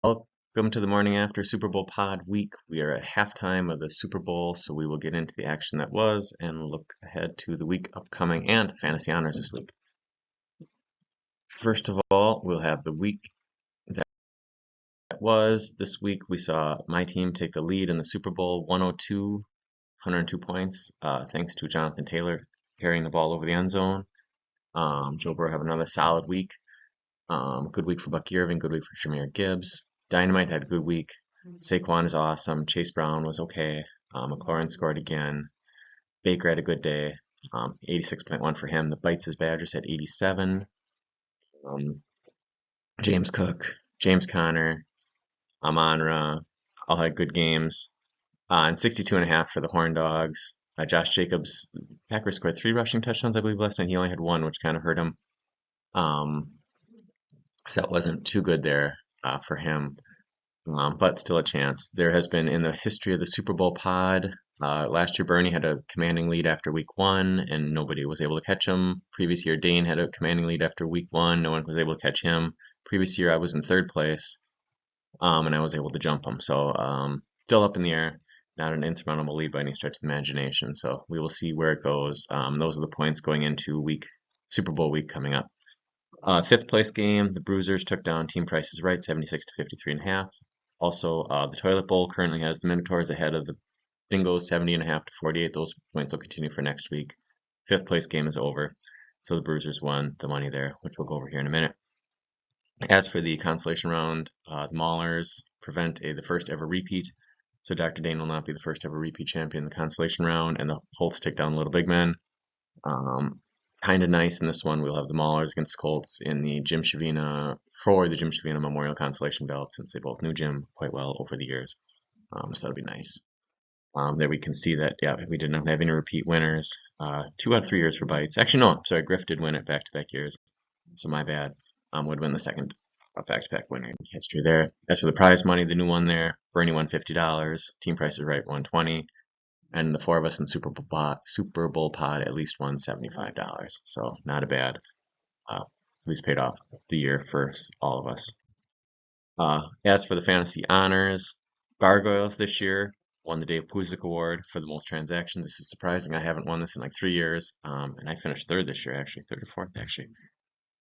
Welcome to the morning after Super Bowl pod week. We are at halftime of the Super Bowl, so we will get into the action that was and look ahead to the week upcoming and fantasy honors this week. First of all, we'll have the week that was. This week we saw my team take the lead in the Super Bowl, 102 points, thanks to Jonathan Taylor carrying the ball over the end zone. Joe Burrow have another solid week. Good week for Bucky Irving, good week for Jahmyr Gibbs. Dynamite had a good week. Saquon is awesome. Chase Brown was okay. McLaurin scored again. Baker had a good day. 86.1 for him. The Bites' Badgers had 87. James Cook, James Conner, Amon-Ra all had good games. And 62.5 for the Horn Dogs. Josh Jacobs, Packers scored 3 rushing touchdowns, I believe, last night. He only had 1, which kind of hurt him. So that wasn't too good there for him, but still a chance. There has been in the history of the Super Bowl pod, last year Bernie had a commanding lead after week 1 and nobody was able to catch him. Previous year Dane had a commanding lead after week 1, no one was able to catch him. Previous year I was in 3rd place and I was able to jump him. So still up in the air, not an insurmountable lead by any stretch of the imagination. So we will see where it goes. Those are the points going into Super Bowl week coming up. 5th place game, the Bruisers took down Team Price is Right, 76 to 53.5. Also, the Toilet Bowl currently has the Minotaurs ahead of the Bingos, 70.5 to 48. Those points will continue for next week. 5th place game is over, so the Bruisers won the money there, which we'll go over here in a minute. As for the consolation round, the Maulers prevent the first ever repeat, so Dr. Dane will not be the first ever repeat champion in the consolation round, and the Colts take down Little Big Men. Kind of nice in this one. We'll have the Maulers against the Colts in the Jim Shavina Memorial Consolation Belt, since they both knew Jim quite well over the years. So that'll be nice. There we can see that, yeah, we didn't have any repeat winners. 2 out of 3 years for Bites. Actually, no, sorry, Griff did win it back-to-back years, so my bad. Would win the second back-to-back winner in history there. As for the prize money, the new one there, Bernie won $50, Team Price is Right $120. And the 4 of us in Super Bowl pod at least won $75. So not a bad, at least paid off the year for all of us. As for the fantasy honors, Gargoyles this year won the Dave Puzik Award for the most transactions. This is surprising. I haven't won this in like 3 years. And I finished 3rd this year, actually, 3rd or 4th, actually.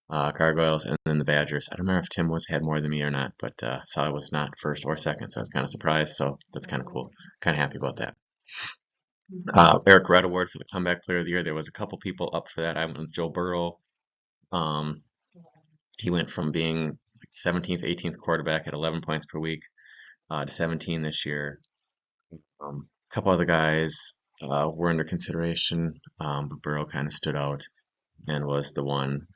Gargoyles and then the Badgers. I don't remember if Tim had more than me or not, but saw I was not 1st or 2nd, so I was kind of surprised. So that's kind of cool. Kind of happy about that. Eric Rudd Award for the Comeback Player of the Year. There was a couple people up for that. I went with Joe Burrow. He went from being 17th, 18th quarterback at 11 points per week to 17 this year. A couple other guys were under consideration, but Burrow kind of stood out and was the one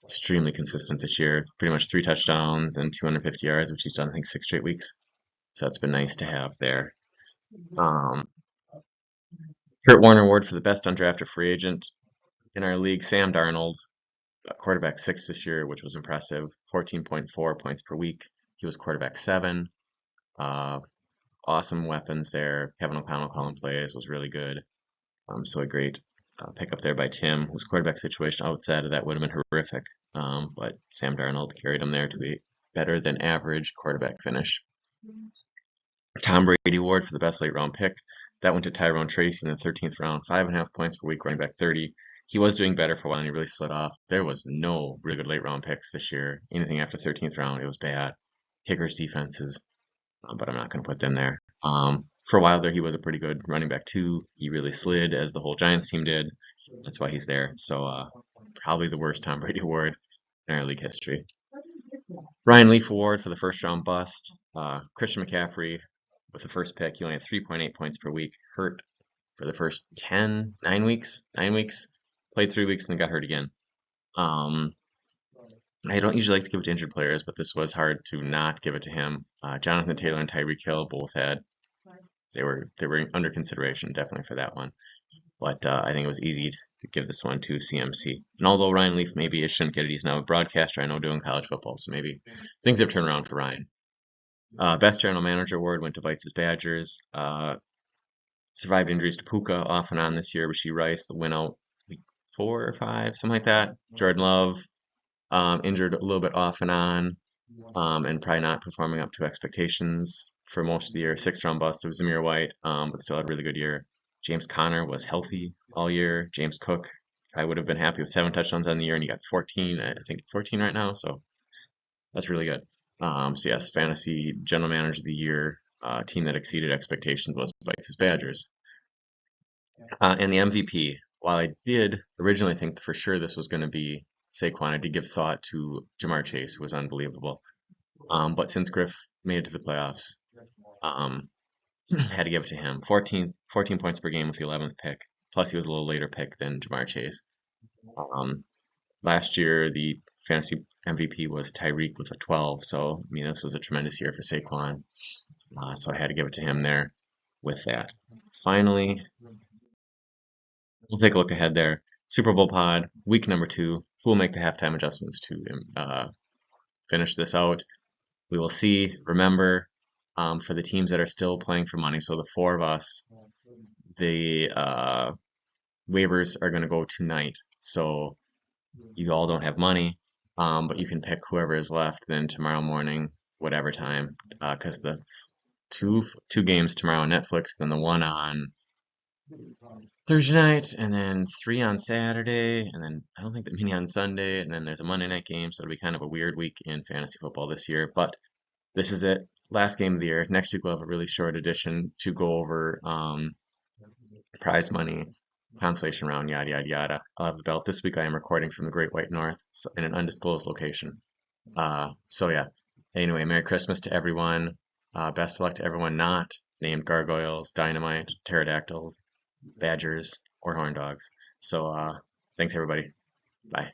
extremely consistent this year. Pretty much 3 touchdowns and 250 yards, which he's done, I think, 6 straight weeks. So that's been nice to have there. Kurt Warner Award for the best undrafted free agent in our league. Sam Darnold, quarterback 6 this year, which was impressive. 14.4 points per week. He was quarterback 7. Awesome weapons there. Kevin O'Connell calling plays was really good. So a great pickup there by Tim, whose quarterback situation outside of that would have been horrific. But Sam Darnold carried him there to a better than average quarterback finish. Tom Brady Award for the best late round pick. That went to Tyrone Tracy in the 13th round, 5.5 points per week, running back 30. He was doing better for a while and he really slid off. There was no really good late round picks this year. Anything after 13th round, it was bad. Kickers, defenses, but I'm not going to put them there. For a while there, he was a pretty good running back too. He really slid, as the whole Giants team did. That's why he's there. So probably the worst Tom Brady Award in our league history. Ryan Leaf Award for the first round bust. Christian McCaffrey with the first pick. He only had 3.8 points per week. Hurt for the first 9 weeks. Played 3 weeks and then got hurt again. I don't usually like to give it to injured players, but this was hard to not give it to him. Jonathan Taylor and Tyreek Hill both they were under consideration definitely for that one. But I think it was easy to give this one to CMC. And although Ryan Leaf maybe shouldn't get it, he's now a broadcaster, I know, doing college football, so maybe things have turned around for Ryan. Best General Manager Award went to Bites' Badgers. Survived injuries to Puka off and on this year. Rasheed Rice went out week 4 or 5, something like that. Jordan Love injured a little bit off and on. and probably not performing up to expectations for most of the year. Sixth round bust of Zamir White, but still had a really good year. James Conner was healthy all year. James Cook, I would have been happy with 7 touchdowns on the year, and he got 14, I think 14 right now, so that's really good. So yes, fantasy general manager of the year, team that exceeded expectations was Bites' Badgers. And the MVP, while I did originally think for sure this was going to be Saquon, I did give thought to Jamar Chase, who was unbelievable. But since Griff made it to the playoffs, um, had to give it to him. 14 points per game with the 11th pick. Plus, he was a little later pick than Jamar Chase. Um, Last year, the fantasy MVP was Tyreek with a 12. So, I mean, this was a tremendous year for Saquon. So I had to give it to him there with that. Finally, we'll take a look ahead there. Super Bowl pod, week number 2. Who will make the halftime adjustments to finish this out? We will see. Remember, for the teams that are still playing for money, so the 4 of us, the waivers are going to go tonight. So you all don't have money, but you can pick whoever is left then tomorrow morning, whatever time, because the two games tomorrow on Netflix, then the one on Thursday night, and then 3 on Saturday, and then I don't think that many on Sunday, and then there's a Monday night game, so it'll be kind of a weird week in fantasy football this year. But this is it, last game of the year. Next week we'll have a really short edition to go over prize money, consolation round, yada yada yada. I'll have the belt. This week I am recording from the Great White North in an undisclosed location. So yeah. Anyway, Merry Christmas to everyone. Best of luck to everyone not named Gargoyles, Dynamite, Pterodactyl, Badgers, or Horn Dogs. So thanks everybody. Bye.